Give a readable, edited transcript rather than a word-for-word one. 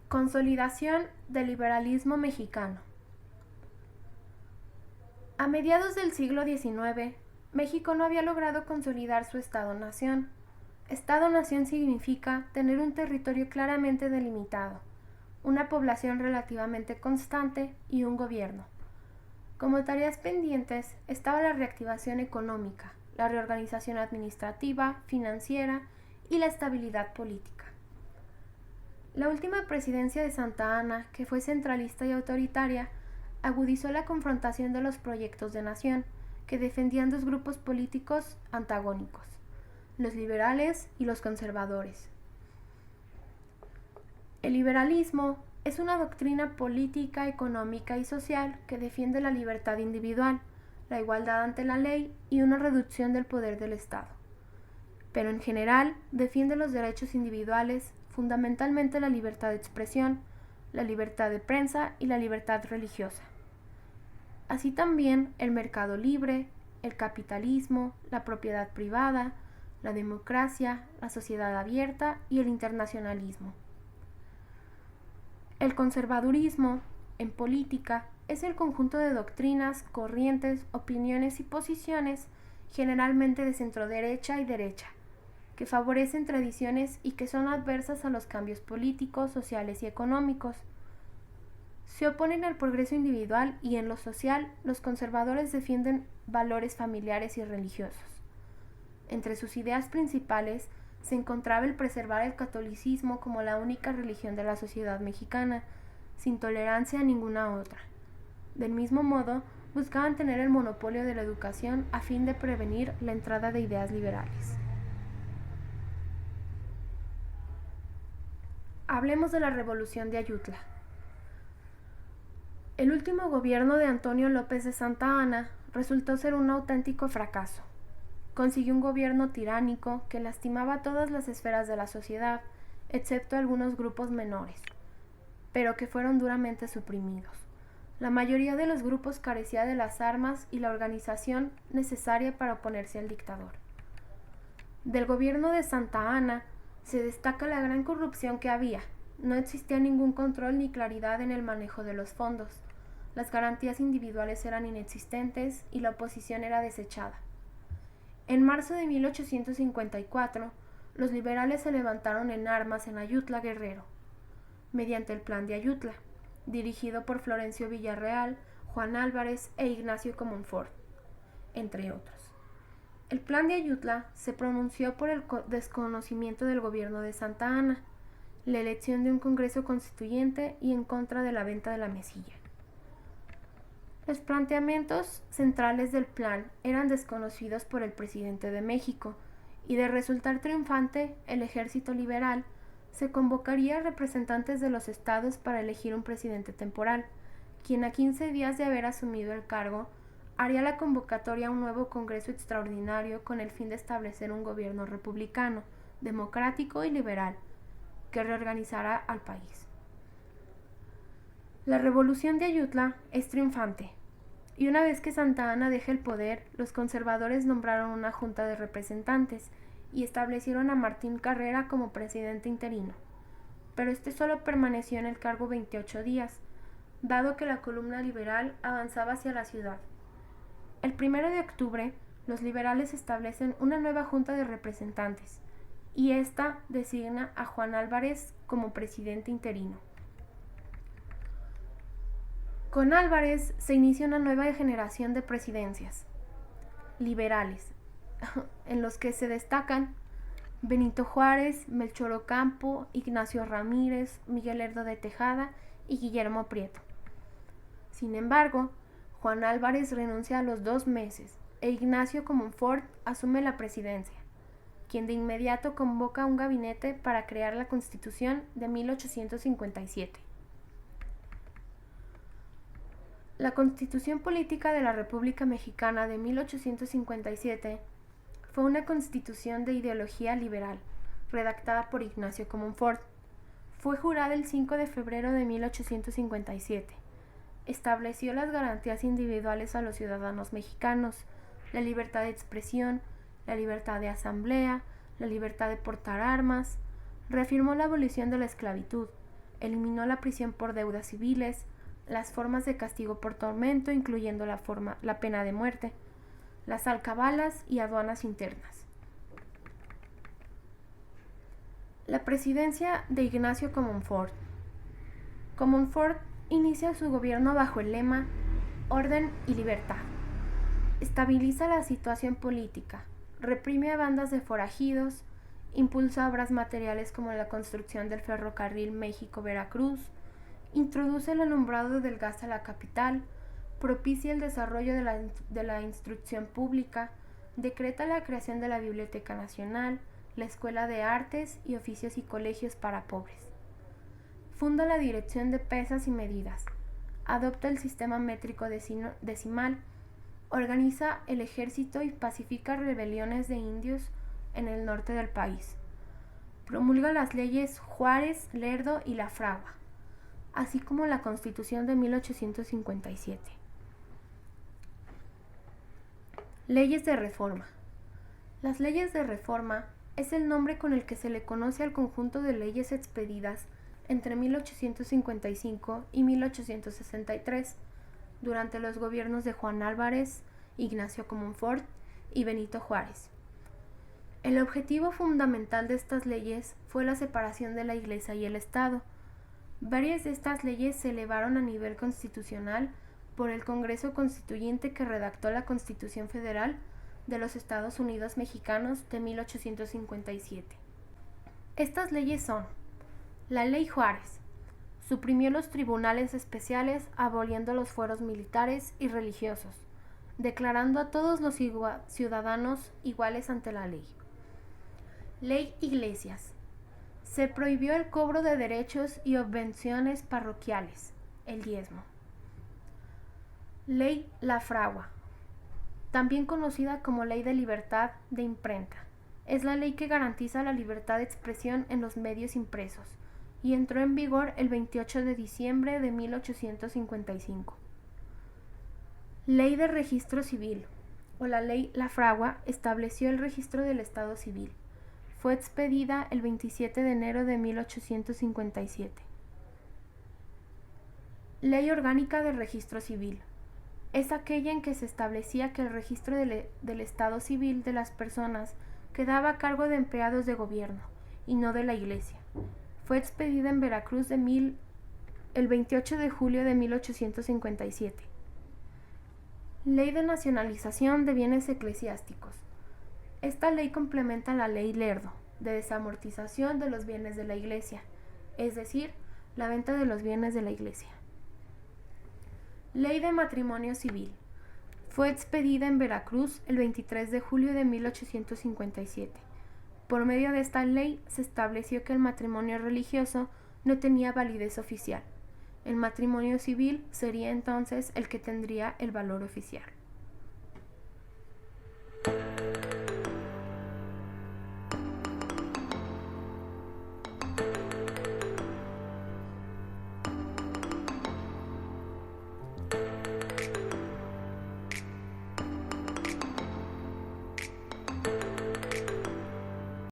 Consolidación del liberalismo mexicano. A mediados del siglo XIX, México no había logrado consolidar su Estado-nación. Estado-nación significa tener un territorio claramente delimitado, una población relativamente constante y un gobierno. Como tareas pendientes estaba la reactivación económica, la reorganización administrativa, financiera y la estabilidad política. La última presidencia de Santa Anna, que fue centralista y autoritaria, agudizó la confrontación de los proyectos de nación, que defendían dos grupos políticos antagónicos, los liberales y los conservadores. El liberalismo es una doctrina política, económica y social que defiende la libertad individual, la igualdad ante la ley y una reducción del poder del Estado. Pero en general defiende los derechos individuales, fundamentalmente la libertad de expresión, la libertad de prensa y la libertad religiosa. Así también el mercado libre, el capitalismo, la propiedad privada, la democracia, la sociedad abierta y el internacionalismo. El conservadurismo, en política, es el conjunto de doctrinas, corrientes, opiniones y posiciones, generalmente de centroderecha y derecha, que favorecen tradiciones y que son adversas a los cambios políticos, sociales y económicos. Se oponen al progreso individual y en lo social los conservadores defienden valores familiares y religiosos. Entre sus ideas principales se encontraba el preservar el catolicismo como la única religión de la sociedad mexicana, sin tolerancia a ninguna otra. Del mismo modo, buscaban tener el monopolio de la educación a fin de prevenir la entrada de ideas liberales. Hablemos de la Revolución de Ayutla. El último gobierno de Antonio López de Santa Anna resultó ser un auténtico fracaso. Consiguió un gobierno tiránico que lastimaba todas las esferas de la sociedad, excepto algunos grupos menores, pero que fueron duramente suprimidos. La mayoría de los grupos carecía de las armas y la organización necesaria para oponerse al dictador. Del gobierno de Santa Anna se destaca la gran corrupción que había. No existía ningún control ni claridad en el manejo de los fondos. Las garantías individuales eran inexistentes y la oposición era desechada. En marzo de 1854, los liberales se levantaron en armas en Ayutla, Guerrero, mediante el Plan de Ayutla, dirigido por Florencio Villarreal, Juan Álvarez e Ignacio Comonfort, entre otros. El Plan de Ayutla se pronunció por el desconocimiento del gobierno de Santa Anna, la elección de un Congreso Constituyente y en contra de la venta de la mesilla. Los planteamientos centrales del plan eran desconocidos por el presidente de México, y de resultar triunfante el ejército liberal, se convocaría a representantes de los estados para elegir un presidente temporal, quien a 15 días de haber asumido el cargo, haría la convocatoria a un nuevo Congreso extraordinario con el fin de establecer un gobierno republicano, democrático y liberal, que reorganizara al país. La Revolución de Ayutla es triunfante, y una vez que Santa Anna deja el poder, los conservadores nombraron una junta de representantes y establecieron a Martín Carrera como presidente interino. Pero este solo permaneció en el cargo 28 días, dado que la columna liberal avanzaba hacia la ciudad. El 1 de octubre, los liberales establecen una nueva junta de representantes, y esta designa a Juan Álvarez como presidente interino. Con Álvarez se inicia una nueva generación de presidencias liberales, en los que se destacan Benito Juárez, Melchor Ocampo, Ignacio Ramírez, Miguel Lerdo de Tejada y Guillermo Prieto. Sin embargo, Juan Álvarez renuncia a los 2 meses e Ignacio Comonfort asume la presidencia, quien de inmediato convoca un gabinete para crear la Constitución de 1857. La Constitución Política de la República Mexicana de 1857 fue una constitución de ideología liberal, redactada por Ignacio Comonfort. Fue jurada el 5 de febrero de 1857. Estableció las garantías individuales a los ciudadanos mexicanos, la libertad de expresión, la libertad de asamblea, la libertad de portar armas, reafirmó la abolición de la esclavitud, eliminó la prisión por deudas civiles, las formas de castigo por tormento, incluyendo la pena de muerte, las alcabalas y aduanas internas. La presidencia de Ignacio Comonfort. Comonfort inicia su gobierno bajo el lema Orden y Libertad. Estabiliza la situación política, reprime a bandas de forajidos, impulsa obras materiales como la construcción del ferrocarril México-Veracruz, introduce el alumbrado del gas a la capital, propicia el desarrollo de la instrucción pública, decreta la creación de la Biblioteca Nacional, la Escuela de Artes y Oficios y colegios para pobres. Funda la Dirección de Pesas y Medidas, adopta el sistema métrico decimal, organiza el ejército y pacifica rebeliones de indios en el norte del país. Promulga las leyes Juárez, Lerdo y La Fragua, así como la Constitución de 1857. Leyes de reforma. Las leyes de reforma es el nombre con el que se le conoce al conjunto de leyes expedidas entre 1855 y 1863, durante los gobiernos de Juan Álvarez, Ignacio Comonfort y Benito Juárez. El objetivo fundamental de estas leyes fue la separación de la Iglesia y el Estado. Varias de estas leyes se elevaron a nivel constitucional por el Congreso Constituyente que redactó la Constitución Federal de los Estados Unidos Mexicanos de 1857. Estas leyes son: la Ley Juárez. Suprimió los tribunales especiales, aboliendo los fueros militares y religiosos, declarando a todos los ciudadanos iguales ante la ley. Ley Iglesias. Se prohibió el cobro de derechos y obvenciones parroquiales, el diezmo. Ley La Fragua, también conocida como Ley de Libertad de Imprenta. Es la ley que garantiza la libertad de expresión en los medios impresos y entró en vigor el 28 de diciembre de 1855. Ley de Registro Civil, o la Ley La Fragua, estableció el registro del Estado Civil. Fue expedida el 27 de enero de 1857. Ley Orgánica de Registro Civil. Es aquella en que se establecía que el registro del Estado Civil de las personas quedaba a cargo de empleados de gobierno y no de la Iglesia. Fue expedida en Veracruz el 28 de julio de 1857. Ley de Nacionalización de Bienes Eclesiásticos. Esta ley complementa la Ley Lerdo, de desamortización de los bienes de la Iglesia, es decir, la venta de los bienes de la Iglesia. Ley de Matrimonio Civil. Fue expedida en Veracruz el 23 de julio de 1857. Por medio de esta ley se estableció que el matrimonio religioso no tenía validez oficial. El matrimonio civil sería entonces el que tendría el valor oficial.